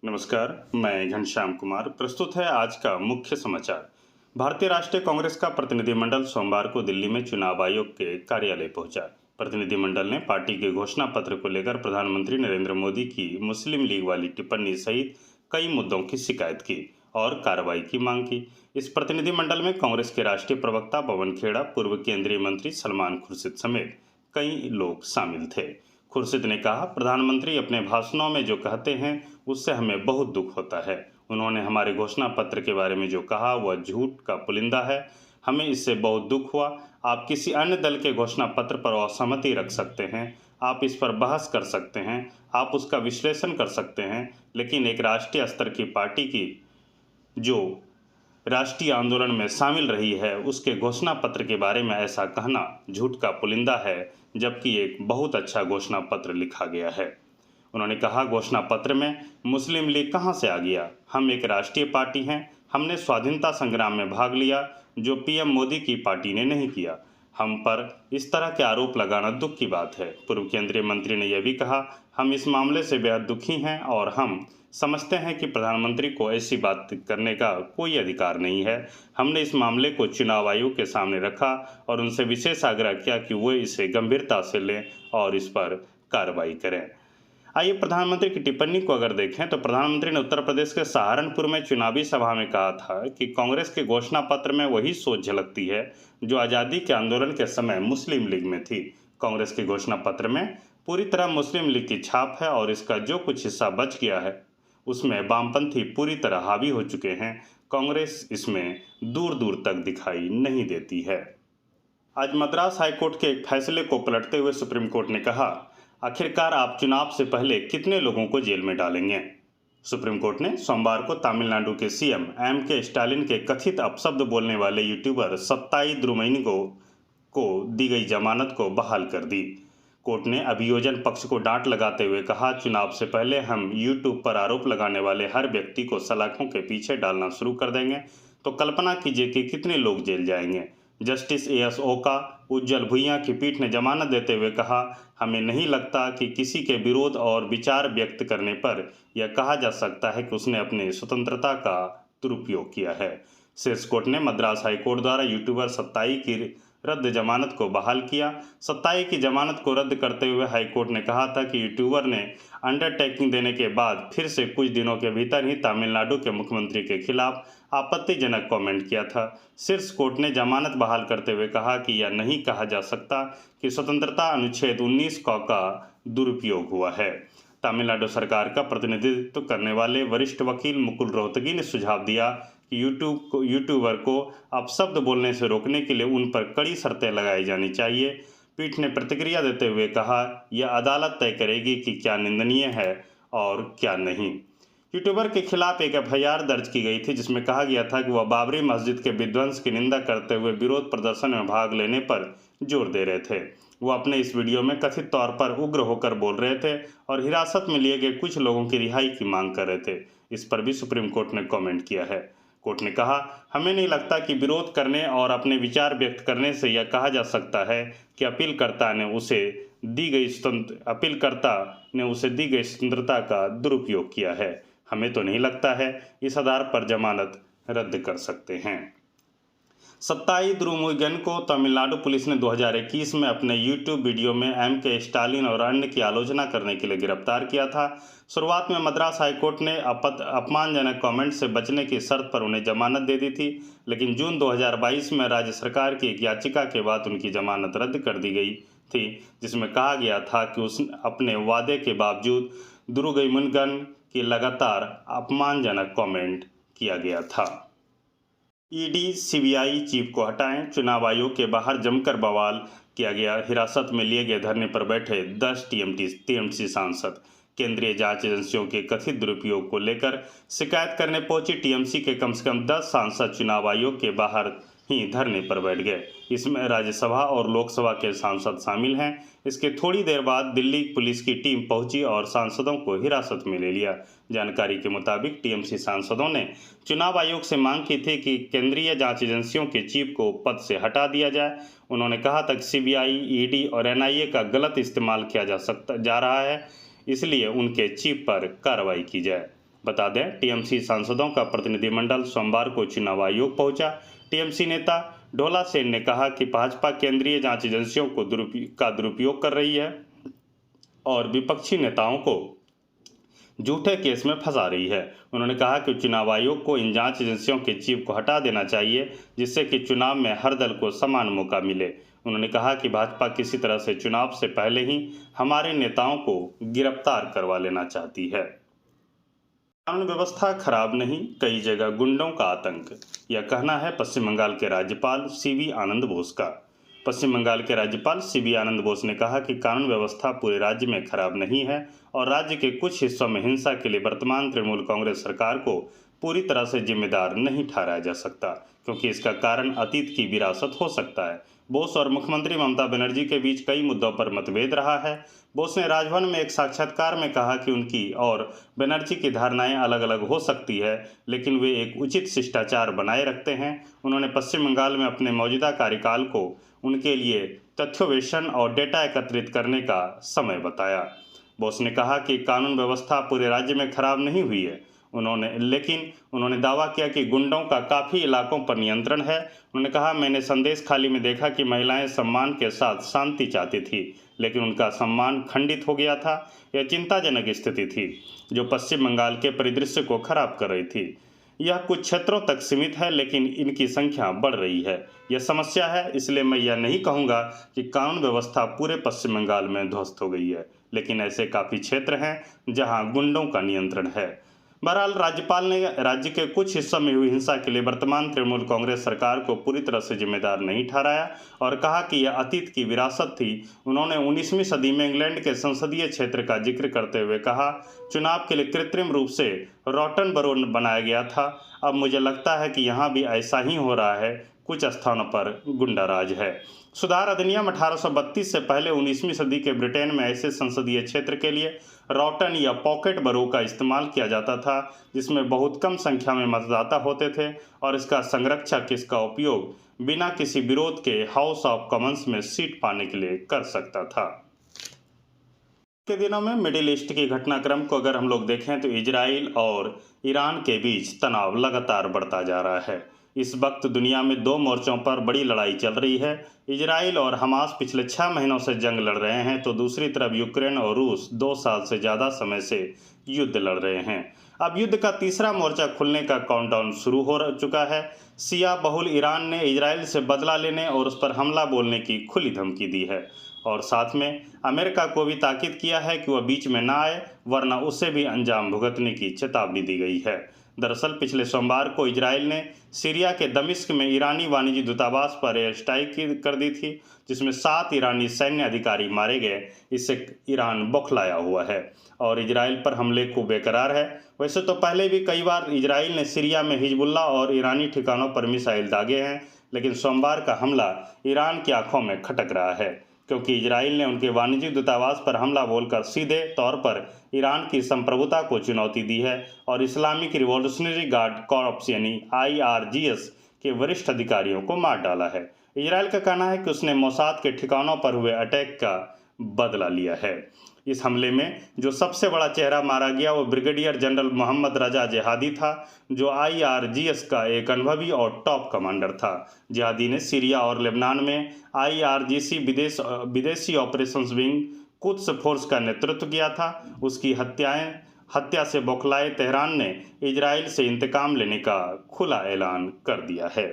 नमस्कार, मैं घनश्याम कुमार। प्रस्तुत है आज का मुख्य समाचार। भारतीय राष्ट्रीय कांग्रेस का प्रतिनिधिमंडल सोमवार को दिल्ली में चुनाव आयोग के कार्यालय पहुंचा। प्रतिनिधिमंडल ने पार्टी के घोषणा पत्र को लेकर प्रधानमंत्री नरेंद्र मोदी की मुस्लिम लीग वाली टिप्पणी सहित कई मुद्दों की शिकायत की और कार्रवाई की मांग की। इस प्रतिनिधिमंडल में कांग्रेस के राष्ट्रीय प्रवक्ता पवन खेड़ा, पूर्व केंद्रीय मंत्री सलमान खुर्शीद समेत कई लोग शामिल थे। खुर्शीद ने कहा, प्रधानमंत्री अपने भाषणों में जो कहते हैं उससे हमें बहुत दुख होता है। उन्होंने हमारे घोषणा पत्र के बारे में जो कहा वह झूठ का पुलिंदा है। हमें इससे बहुत दुख हुआ। आप किसी अन्य दल के घोषणा पत्र पर असहमति रख सकते हैं, आप इस पर बहस कर सकते हैं, आप उसका विश्लेषण कर सकते हैं, लेकिन एक राष्ट्रीय स्तर की पार्टी की जो राष्ट्रीय आंदोलन में शामिल रही है उसके घोषणा पत्र के बारे में ऐसा कहना झूठ का पुलिंदा है, जबकि एक बहुत अच्छा घोषणा पत्र लिखा गया है। उन्होंने कहा, घोषणा पत्र में मुस्लिम लीग कहां से आ गया? हम एक राष्ट्रीय पार्टी हैं। हमने स्वाधीनता संग्राम में भाग लिया, जो पीएम मोदी की पार्टी ने नहीं किया। हम पर इस तरह के आरोप लगाना दुख की बात है। पूर्व केंद्रीय मंत्री ने यह भी कहा, हम इस मामले से बेहद दुखी हैं और हम समझते हैं कि प्रधानमंत्री को ऐसी बात करने का कोई अधिकार नहीं है। हमने इस मामले को चुनाव आयोग के सामने रखा और उनसे विशेष आग्रह किया कि वो इसे गंभीरता से लें और इस पर कार्रवाई करें। आइए प्रधानमंत्री की टिप्पणी को अगर देखें तो प्रधानमंत्री ने उत्तर प्रदेश के सहारनपुर में चुनावी सभा में कहा था कि कांग्रेस के घोषणा पत्र में वही सोच झलकती है जो आज़ादी के आंदोलन के समय मुस्लिम लीग में थी। कांग्रेस के घोषणा पत्र में पूरी तरह मुस्लिम लीग की छाप है और इसका जो कुछ हिस्सा बच गया है उसमें वामपंथी पूरी तरह हावी हो चुके हैं। कांग्रेस इसमें दूर दूर तक दिखाई नहीं देती है। आज मद्रास हाईकोर्ट के एक फैसले को पलटते हुए सुप्रीम कोर्ट ने कहा, आखिरकार आप चुनाव से पहले कितने लोगों को जेल में डालेंगे? सुप्रीम कोर्ट ने सोमवार को तमिलनाडु के सीएम एम.के. स्टालिन के कथित अपशब्द बोलने वाले यूट्यूबर सत्ताई द्रुमैनी को दी गई जमानत को बहाल कर दी। कोर्ट ने अभियोजन पक्ष को डांट लगाते हुए कहा, चुनाव से पहले हम यूट्यूब पर आरोप लगाने वाले हर व्यक्ति को सलाखों के पीछे डालना शुरू कर देंगे तो कल्पना कीजिए कि कितने लोग जेल जाएंगे। Justice AS. ओका, उज्जवल भुइयां की पीठ ने जमानत देते हुए कहा, हमें नहीं लगता कि किसी के विरोध और विचार व्यक्त करने पर यह कहा जा सकता है कि उसने अपनी स्वतंत्रता का दुरुपयोग किया है। शीर्ष कोर्ट ने मद्रास हाईकोर्ट द्वारा यूट्यूबर सत्ताई की रद्द जमानत को बहाल किया। सत्ताई की जमानत को रद्द करते हुए हाईकोर्ट ने कहा था कि यूट्यूबर ने अंडरटेकिंग देने के बाद फिर से कुछ दिनों के भीतर ही तमिलनाडु के मुख्यमंत्री के खिलाफ आपत्तिजनक कमेंट किया था। शीर्ष कोर्ट ने जमानत बहाल करते हुए कहा कि यह नहीं कहा जा सकता कि स्वतंत्रता अनुच्छेद 19 का दुरुपयोग हुआ है। तमिलनाडु सरकार का प्रतिनिधित्व करने वाले वरिष्ठ वकील मुकुल रोहतगी ने सुझाव दिया कि यूट्यूबर को अपशब्द बोलने से रोकने के लिए उन पर कड़ी शर्तें लगाई जानी चाहिए। पीठ ने प्रतिक्रिया देते हुए कहा, यह अदालत तय करेगी कि क्या निंदनीय है और क्या नहीं। यूट्यूबर के खिलाफ एक एफआईआर दर्ज की गई थी जिसमें कहा गया था कि वह बाबरी मस्जिद के विध्वंस की निंदा करते हुए विरोध प्रदर्शन में भाग लेने पर जोर दे रहे थे। वो अपने इस वीडियो में कथित तौर पर उग्र होकर बोल रहे थे और हिरासत में लिए गए कुछ लोगों की रिहाई की मांग कर रहे थे। इस पर भी सुप्रीम कोर्ट ने कमेंट किया है। कोर्ट ने कहा, हमें नहीं लगता कि विरोध करने और अपने विचार व्यक्त करने से यह कहा जा सकता है कि अपीलकर्ता ने उसे दी गई स्वतंत्रता का दुरुपयोग किया है। हमें तो नहीं लगता है। इस आधार पर जमानत रद्द कर सकते हैं। सत्ताई द्रुमुइगन को तमिलनाडु पुलिस ने 2021 में अपने यूट्यूब वीडियो में एम.के. स्टालिन और अन्य की आलोचना करने के लिए गिरफ्तार किया था। शुरुआत में मद्रास हाईकोर्ट ने अपमानजनक कमेंट से बचने की शर्त पर उन्हें जमानत दे दी थी, लेकिन जून 2022 में राज्य सरकार की एक याचिका के बाद उनकी जमानत रद्द कर दी गई थी, जिसमें कहा गया था कि उसने अपने वादे के बावजूद द्रुमुइगन की लगातार अपमानजनक कमेंट किया गया था। ईडी सीबीआई चीफ को हटाएं, चुनाव आयोग के बाहर जमकर बवाल किया गया। हिरासत में लिए गए धरने पर बैठे 10 टीएमसी सांसद। केंद्रीय जांच एजेंसियों के कथित दुरुपयोग को लेकर शिकायत करने पहुंची टीएमसी के कम से कम 10 सांसद चुनाव आयोग के बाहर ही धरने पर बैठ गए। इसमें राज्यसभा और लोकसभा के सांसद शामिल हैं। इसके थोड़ी देर बाद दिल्ली पुलिस की टीम पहुंची और सांसदों को हिरासत में ले लिया। जानकारी के मुताबिक टीएमसी सांसदों ने चुनाव आयोग से मांग की थी कि केंद्रीय जांच एजेंसियों के चीफ को पद से हटा दिया जाए। उन्होंने कहा था कि सीबीआई, ईडी और एनआईए का गलत इस्तेमाल किया जा रहा है, इसलिए उनके चीफ पर कार्रवाई की जाए। बता दें, टीएमसी सांसदों का प्रतिनिधिमंडल सोमवार को चुनाव आयोग पहुंचा। टीएमसी नेता ढोला सेन ने कहा कि भाजपा केंद्रीय जांच एजेंसियों को दुरुपयोग कर रही है और विपक्षी नेताओं को झूठे केस में फंसा रही है। उन्होंने कहा कि चुनाव आयोग को इन जांच एजेंसियों के चीफ को हटा देना चाहिए, जिससे कि चुनाव में हर दल को समान मौका मिले। उन्होंने कहा कि भाजपा किसी तरह से चुनाव से पहले ही हमारे नेताओं को गिरफ्तार करवा लेना चाहती है। कानून व्यवस्था खराब नहीं, कई जगह गुंडों का आतंक, यह कहना है पश्चिम बंगाल के राज्यपाल सीवी आनंद बोस का। पश्चिम बंगाल के राज्यपाल सीवी आनंद बोस ने कहा कि कानून व्यवस्था पूरे राज्य में खराब नहीं है और राज्य के कुछ हिस्सों में हिंसा के लिए वर्तमान तृणमूल कांग्रेस सरकार को पूरी तरह से जिम्मेदार नहीं ठहराया जा सकता, क्योंकि इसका कारण अतीत की विरासत हो सकता है। बोस और मुख्यमंत्री ममता बनर्जी के बीच कई मुद्दों पर मतभेद रहा है। बोस ने राजभवन में एक साक्षात्कार में कहा कि उनकी और बनर्जी की धारणाएं अलग अलग हो सकती है, लेकिन वे एक उचित शिष्टाचार बनाए रखते हैं। उन्होंने पश्चिम बंगाल में अपने मौजूदा कार्यकाल को उनके लिए तथ्योन्वेषण और डेटा एकत्रित करने का समय बताया। बोस ने कहा कि कानून व्यवस्था पूरे राज्य में खराब नहीं हुई है, उन्होंने दावा किया कि गुंडों का काफ़ी इलाकों पर नियंत्रण है। उन्होंने कहा, मैंने संदेश खाली में देखा कि महिलाएं सम्मान के साथ शांति चाहती थी, लेकिन उनका सम्मान खंडित हो गया था। यह चिंताजनक स्थिति थी जो पश्चिम बंगाल के परिदृश्य को खराब कर रही थी। यह कुछ क्षेत्रों तक सीमित है, लेकिन इनकी संख्या बढ़ रही है। यह समस्या है, इसलिए मैं यह नहीं कहूँगा कि कानून व्यवस्था पूरे पश्चिम बंगाल में ध्वस्त हो गई है, लेकिन ऐसे काफ़ी क्षेत्र हैं जहां गुंडों का नियंत्रण है। बहरहाल राज्यपाल ने राज्य के कुछ हिस्सों में हुई हिंसा के लिए वर्तमान तृणमूल कांग्रेस सरकार को पूरी तरह से जिम्मेदार नहीं ठहराया और कहा कि यह अतीत की विरासत थी। उन्होंने 19वीं सदी में इंग्लैंड के संसदीय क्षेत्र का जिक्र करते हुए कहा, चुनाव के लिए कृत्रिम रूप से रॉटन बरो बनाया गया था। अब मुझे लगता है कि यहाँ भी ऐसा ही हो रहा है, कुछ स्थानों पर गुंडाराज है। सुधार अधिनियम 1832 से पहले 19वीं सदी के ब्रिटेन में ऐसे संसदीय क्षेत्र के लिए रॉटन या पॉकेट बरो का इस्तेमाल किया जाता था, जिसमें बहुत कम संख्या में मतदाता होते थे और इसका संरक्षक इसका उपयोग बिना किसी विरोध के हाउस ऑफ कॉमन्स में सीट पाने के लिए कर सकता था। के दिनों में मिडिल ईस्ट की घटनाक्रम को अगर हम लोग देखें तो इजराइल और ईरान के बीच तनाव लगातार बढ़ता जा रहा है। इस वक्त दुनिया में दो मोर्चों पर बड़ी लड़ाई चल रही है। इजराइल और हमास पिछले 6 महीनों से जंग लड़ रहे हैं, तो दूसरी तरफ यूक्रेन और रूस 2 साल से ज़्यादा समय से युद्ध लड़ रहे हैं। अब युद्ध का तीसरा मोर्चा खुलने का काउंटडाउन शुरू हो चुका है। शिया बहुल ईरान ने इजराइल से बदला लेने और उस पर हमला बोलने की खुली धमकी दी है और साथ में अमेरिका को भी ताकीद किया है कि वह बीच में ना आए, वरना उसे भी अंजाम भुगतने की चेतावनी दी गई है। दरअसल पिछले सोमवार को इजराइल ने सीरिया के दमिश्क में ईरानी वाणिज्य दूतावास पर एयर स्ट्राइक कर दी थी, जिसमें 7 ईरानी सैन्य अधिकारी मारे गए। इससे ईरान बौखलाया हुआ है और इजराइल पर हमले को बेकरार है। वैसे तो पहले भी कई बार इजराइल ने सीरिया में हिजबुल्लाह और ईरानी ठिकानों पर मिसाइल दागे हैं, लेकिन सोमवार का हमला ईरान की आंखों में खटक रहा है, क्योंकि इजराइल ने उनके वाणिज्यिक दूतावास पर हमला बोलकर सीधे तौर पर ईरान की संप्रभुता को चुनौती दी है और इस्लामिक रिवॉल्यूशनरी गार्ड कॉर्प्स यानी IRGS के वरिष्ठ अधिकारियों को मार डाला है। इजराइल का कहना है कि उसने मोसाद के ठिकानों पर हुए अटैक का बदला लिया है। इस हमले में जो सबसे बड़ा चेहरा मारा गया वो ब्रिगेडियर जनरल मोहम्मद रजा जिहादी था, जो IRGS का एक अनुभवी और टॉप कमांडर था। जिहादी ने सीरिया और लेबनान में IRGC विदेशी ऑपरेशंस विंग कुद्स फोर्स का नेतृत्व किया था। उसकी हत्या से बौखलाए तेहरान ने इजराइल से इंतकाम लेने का खुला ऐलान कर दिया है।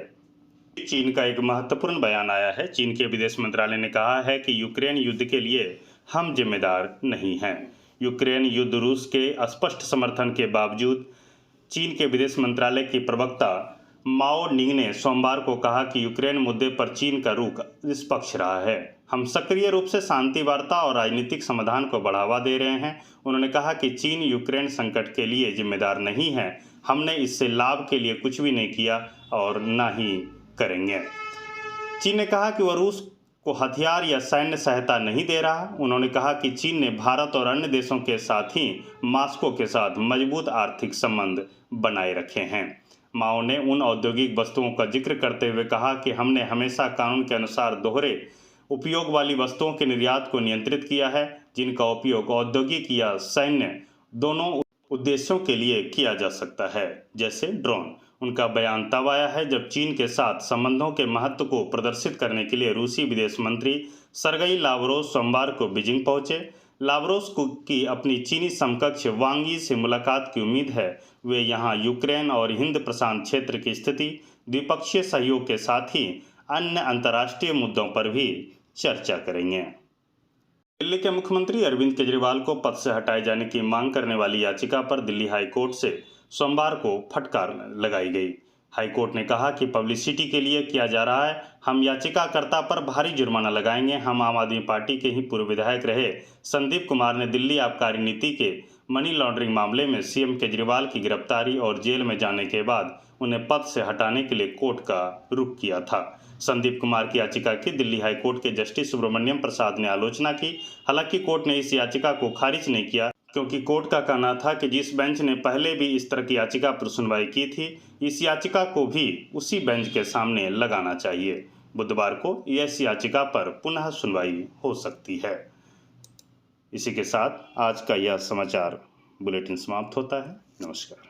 चीन का एक महत्वपूर्ण बयान आया है। चीन के विदेश मंत्रालय ने कहा है कि यूक्रेन युद्ध के लिए हम जिम्मेदार नहीं हैं। यूक्रेन युद्ध रूस के स्पष्ट समर्थन के बावजूद चीन के विदेश मंत्रालय की प्रवक्ता माओ निंग ने सोमवार को कहा कि यूक्रेन मुद्दे पर चीन का रुख निष्पक्ष रहा है। हम सक्रिय रूप से शांति वार्ता और राजनीतिक समाधान को बढ़ावा दे रहे हैं। उन्होंने कहा कि चीन यूक्रेन संकट के लिए जिम्मेदार नहीं है। हमने इससे लाभ के लिए कुछ भी नहीं किया और न ही करेंगे। चीन ने कहा कि वह रूस को हथियार या सैन्य सहायता नहीं दे रहा। उन्होंने कहा कि चीन ने भारत और अन्य देशों के साथ ही मॉस्को के साथ मजबूत आर्थिक संबंध बनाए रखे हैं। माओ ने उन औद्योगिक वस्तुओं का जिक्र करते हुए कहा कि हमने हमेशा कानून के अनुसार दोहरे उपयोग वाली वस्तुओं के निर्यात को नियंत्रित किया है, जिनका उपयोग औद्योगिक या सैन्य दोनों उद्देश्यों के लिए किया जा सकता है, जैसे ड्रोन। उनका बयान तब आया है जब चीन के साथ संबंधों के महत्व को प्रदर्शित करने के लिए रूसी विदेश मंत्री सरगई लावरोव सोमवार को बीजिंग पहुंचे। लावरोव की अपनी चीनी समकक्ष वांग यी से मुलाकात की उम्मीद है। वे यहां यूक्रेन और हिंद प्रशांत क्षेत्र की स्थिति, द्विपक्षीय सहयोग के साथ ही अन्य अंतर्राष्ट्रीय मुद्दों पर भी चर्चा करेंगे। दिल्ली के मुख्यमंत्री अरविंद केजरीवाल को पद से हटाए जाने की मांग करने वाली याचिका पर दिल्ली हाई कोर्ट से सोमवार को फटकार लगाई गई। हाई कोर्ट ने कहा कि पब्लिसिटी के लिए किया जा रहा है। हम याचिकाकर्ता पर भारी जुर्माना लगाएंगे। हम आम आदमी पार्टी के ही पूर्व विधायक रहे संदीप कुमार ने दिल्ली आबकारी नीति के मनी लॉन्ड्रिंग मामले में सीएम केजरीवाल की गिरफ्तारी और जेल में जाने के बाद उन्हें पद से हटाने के लिए कोर्ट का रुख किया था। संदीप कुमार की याचिका की दिल्ली हाई कोर्ट के जस्टिस सुब्रमण्यम प्रसाद ने आलोचना की। हालांकि कोर्ट ने इस याचिका को खारिज नहीं किया, क्योंकि कोर्ट का कहना था कि जिस बेंच ने पहले भी इस तरह की याचिका पर सुनवाई की थी, इस याचिका को भी उसी बेंच के सामने लगाना चाहिए। बुधवार को इस याचिका पर पुनः सुनवाई हो सकती है। इसी के साथ आज का यह समाचार बुलेटिन समाप्त होता है। नमस्कार।